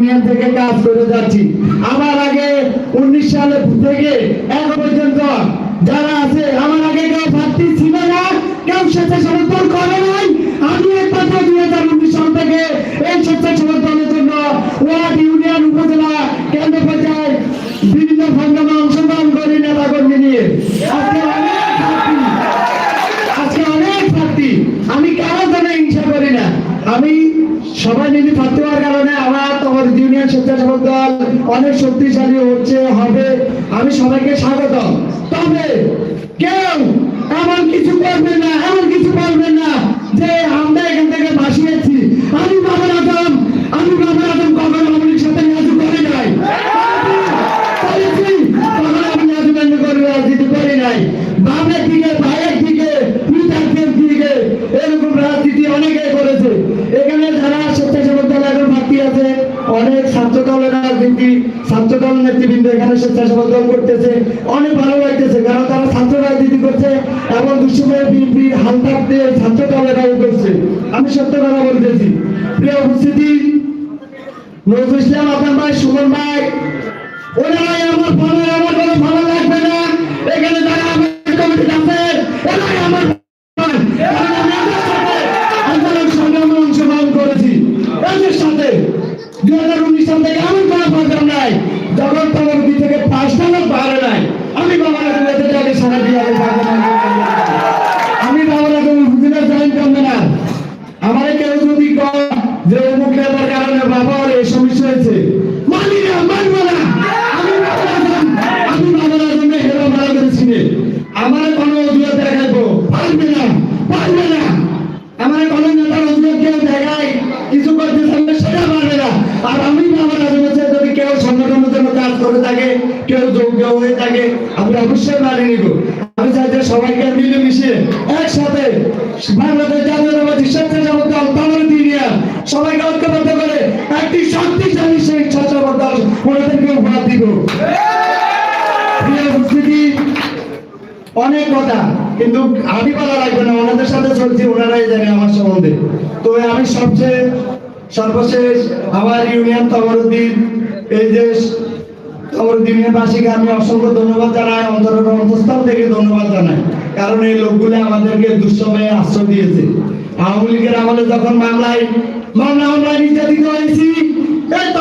থেকে কাজ করে যাচ্ছি। আমার আগে 19 সালে থেকে এখন পর্যন্ত যারা আছে, আমার আগে কেউ প্রার্থী ছিল না, কেউ স্বেচ্ছাসেবক দল করে নাই। আমি একমাত্র 2019 সাল থেকে এই স্বেচ্ছাসেবক দলের জন্য ওয়ার্ড, ইউনিয়ন, উপজেলা, কেন্দ্র পর্যায়ে বিভিন্ন সংগ্রামে অংশগ্রহণ করি নেতাকর্মী নিয়ে। আজকে অনেক প্রার্থী, আমি কারোর জন্য হিংসা করি না। আমি সবাই মিলে প্রার্থী হওয়ার কারণে আমার তোমার ইউনিয়ন স্বেচ্ছাসেবক দল অনেক শক্তিশালী হচ্ছে, হবে। আমি সবাইকে স্বাগত। তবে কেউ এমন কিছু করবে না, এমন কিছু বলবেন না যে আমরা এখান থেকে ভাসিয়েছি। আমি বাবার আজম কখনো আমাদের সাথে রাজু করি নাই, কখনো আমি রাজনীতি করি নাই। বামের দিকে, ভাইয়ের দিকে, পিতার দিকে এরকম রাজনীতি অনেকে করেছে। এখানে যারা স্বেচ্ছাসেবক দল এখন প্রার্থী আছে, অনেক ছাত্র দলের রাজনীতি, ছাত্র দল নেতৃবৃন্দ এখানে স্বেচ্ছাসেবক দল করতেছে, অনেক ভালো লাগতেছে, কারণ তারা ছাত্র রাজনীতি করছে এবং দুঃসময়ে বিএনপির হালতাপ দিয়ে ছাত্র দলেরাও করছে। আমি সত্য কথা বলতেছি। প্রিয় উপস্থিতি, নজরুল ইসলাম, আপনার ভাই, সুমন ভাই, ওনারাই আমার কোনো ভালো লাগবে না। এখানে যারা আমার কমিটি আছে, ওনারাই আমার আন্দোলন সংগ্রামে অংশগ্রহণ করেছি। এদের সাথে 2019 সাল থেকে এমন কোনো প্রোগ্রাম নাই যখন তোমার থেকে 5টা লোক বাইরে নাই। আমি বাবার আগে সারা দিয়ে আমি বাবার আগে উপজেলা জয়েন করবে না। আমার কেউ যদি যে অমুক নেতার কারণে বাবার এই সমস্যা হয়েছে, মানি না, মানবো না। আমি বাবার জন্য হেরো মারা করেছি, আমার কোনো অজুহাত দেখাবো পারবে না, পারবে না। আমার কোনো নেতার অজুহাত কেউ দেখায় কিছু করতে চাইলে সেটা পারবে না। আর আমি বাবার আজমেছে যদি কেউ সংগঠনের জন্য কাজ করে থাকে, কেউ যোগ্য হয়ে থাকে, আমি অবশ্যই মানি নিব। আমি চাই যে সবাইকে মিলেমিশে একসাথে বাংলাদেশ জাতীয়তাবাদী স্বেচ্ছাসেবক দল তমরুদ্দিন ইউনিয়ন সবাইকে ঐক্যবদ্ধ করে একটি শক্তিশালী স্বেচ্ছাসেবক দল ওনাদেরকে উপহার দিব। প্রিয় উপস্থিতি, অনেক কথা কিন্তু আমি বলা লাগবে না, ওনাদের সাথে চলছি, ওনারাই জানে আমার সম্বন্ধে। তো আমি সর্বশেষ আমার ইউনিয়ন তমরুদ্দিন, এই যে তমরুদ্দিনবাসীকে আমি অসংখ্য ধন্যবাদ জানাই, অন্তঃস্থল থেকে ধন্যবাদ জানাই। কারণ এই লোকগুলো আমাদেরকে দুঃসময়ে আশ্রয় দিয়েছে। আওয়ামী লীগের আমলে যখন মামলায় নির্যাতিত হয়েছি,